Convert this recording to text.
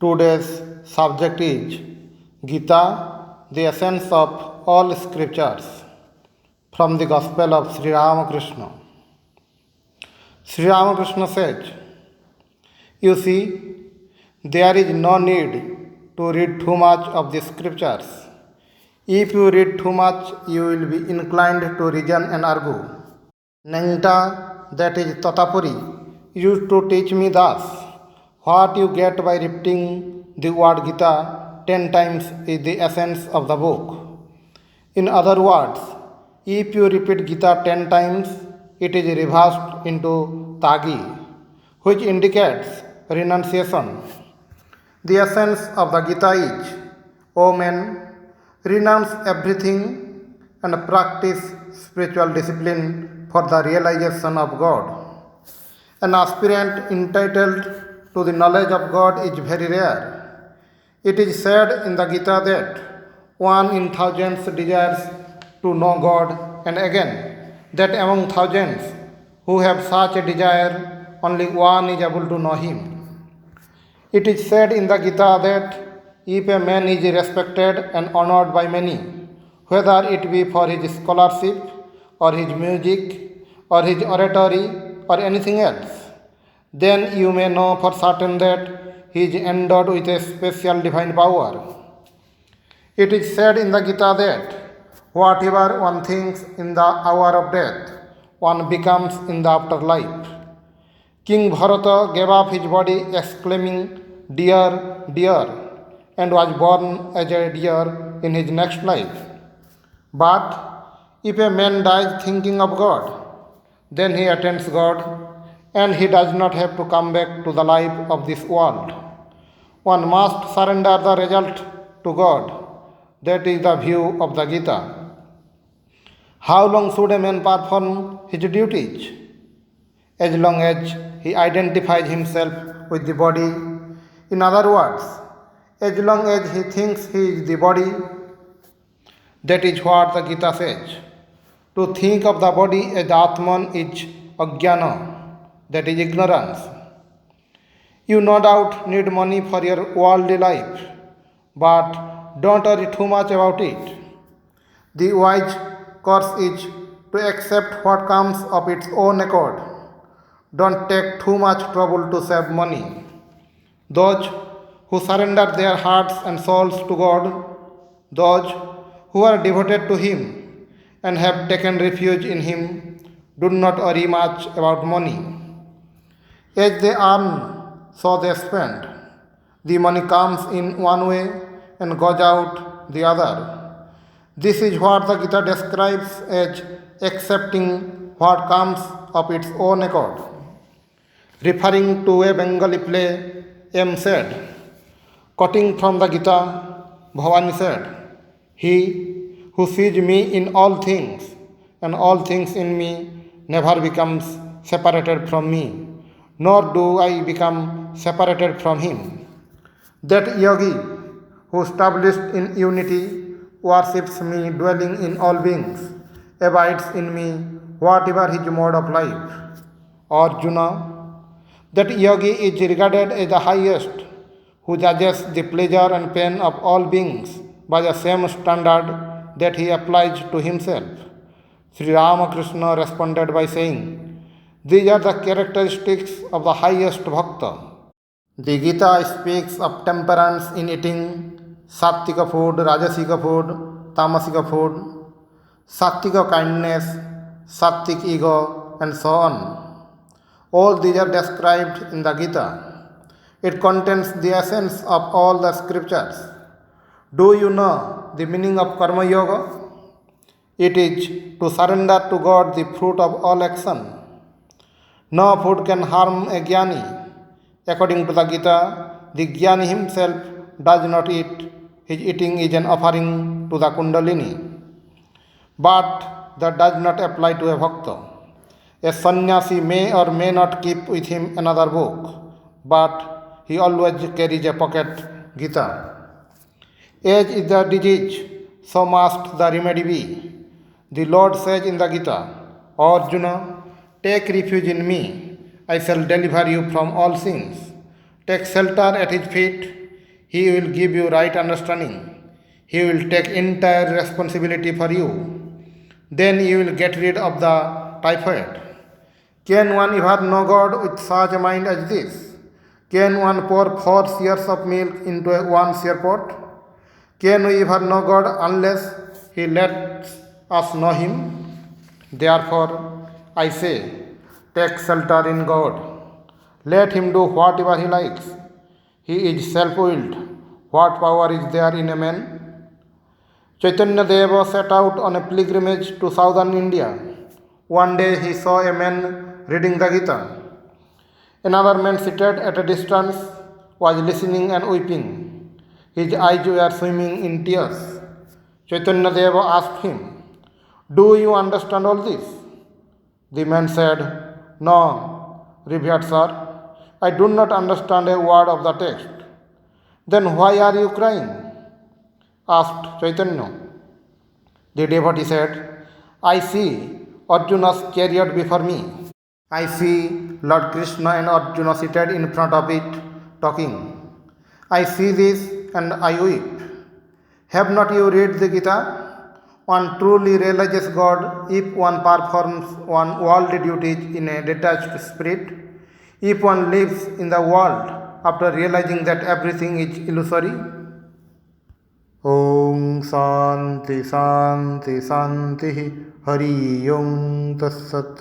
Today's subject is Gita, the essence of all scriptures, from the Gospel of Sri Ramakrishna. Sri Ramakrishna says, "You see, there is no need to read too much of the scriptures. If you read too much, you will be inclined to reason and argue. Nangta, that is Tatapuri, used to teach me thus: what you get by repeating the word Gita 10 times is the essence of the book. In other words, if you repeat Gita 10 times, it is reversed into Tagi, which indicates renunciation. The essence of the Gita is, O men, renounce everything and practice spiritual discipline for the realization of God. An aspirant entitled to the knowledge of God is very rare. It is said in the Gita that 1 in thousands desires to know God, and again that among thousands who have such a desire, only one is able to know Him. It is said in the Gita that if a man is respected and honored by many, whether it be for his scholarship or his music or his oratory or anything else, then you may know for certain that he is endowed with a special divine power. It is said in the Gita that whatever one thinks in the hour of death, one becomes in the afterlife. King Bharata gave up his body exclaiming, "Dear, dear," and was born as a deer in his next life. But if a man dies thinking of God, then he attains God, and he does not have to come back to the life of this world. One must surrender the result to God. That is the view of the Gita. How long should a man perform his duties? As long as he identifies himself with the body. In other words, as long as he thinks he is the body. That is what the Gita says. To think of the body as Atman is ajnana, that is ignorance. You no doubt need money for your worldly life, but don't worry too much about it. The wise course is to accept what comes of its own accord. Don't take too much trouble to save money. Those who surrender their hearts and souls to God, those who are devoted to Him and have taken refuge in Him, do not worry much about money. As they earn, so they spend. The money comes in one way and goes out the other. This is what the Gita describes as accepting what comes of its own accord. Referring to a Bengali play, M said, quoting from the Gita, Bhavani said, "He who sees me in all things and all things in me never becomes separated from me, nor do I become separated from him. That yogi who established in unity worships me dwelling in all beings, abides in me whatever his mode of life." Arjuna, that yogi is regarded as the highest, who judges the pleasure and pain of all beings by the same standard that he applies to himself. Sri Ramakrishna responded by saying, "These are the characteristics of the highest bhakta." The Gita speaks of temperance in eating, sattvika food, rajasika food, tamasika food, sattvika kindness, sattvic ego, and so on. All these are described in the Gita. It contains the essence of all the scriptures. Do you know the meaning of Karma Yoga? It is to surrender to God the fruit of all action. No food can harm a jnani. According to the Gita, the jnani himself does not eat. His eating is an offering to the Kundalini. But that does not apply to a bhakta. A sannyasi may or may not keep with him another book, but he always carries a pocket Gita. As is the disease, so must the remedy be. The Lord says in the Gita, "Arjuna, take refuge in me. I shall deliver you from all sins. Take shelter at his feet. He will give you right understanding. He will take entire responsibility for you. Then you will get rid of the typhoid. Can one ever know God with such a mind as this? Can one pour 4 seers of milk into a 1 seer pot? Can we ever know God unless He lets us know Him? Therefore, I say, take shelter in God. Let Him do whatever He likes. He is self-willed. What power is there in a man? Chaitanya Deva set out on a pilgrimage to southern India. One day he saw a man reading the Gita. Another man seated at a distance was listening and weeping. His eyes were swimming in tears. Chaitanya Deva asked him, "Do you understand all this?" The man said, "No, revered sir, I do not understand a word of the text." "Then why are you crying?" asked Chaitanya. The devotee said, "I see Arjuna's chariot before me. I see Lord Krishna and Arjuna seated in front of it talking. I see this and I weep. Have not you read the Gita? One truly realizes God if one performs one worldly duties in a detached spirit, if one lives in the world after realizing that everything is illusory." Om Shanti Shanti Shanti Hari Om Tat Sat.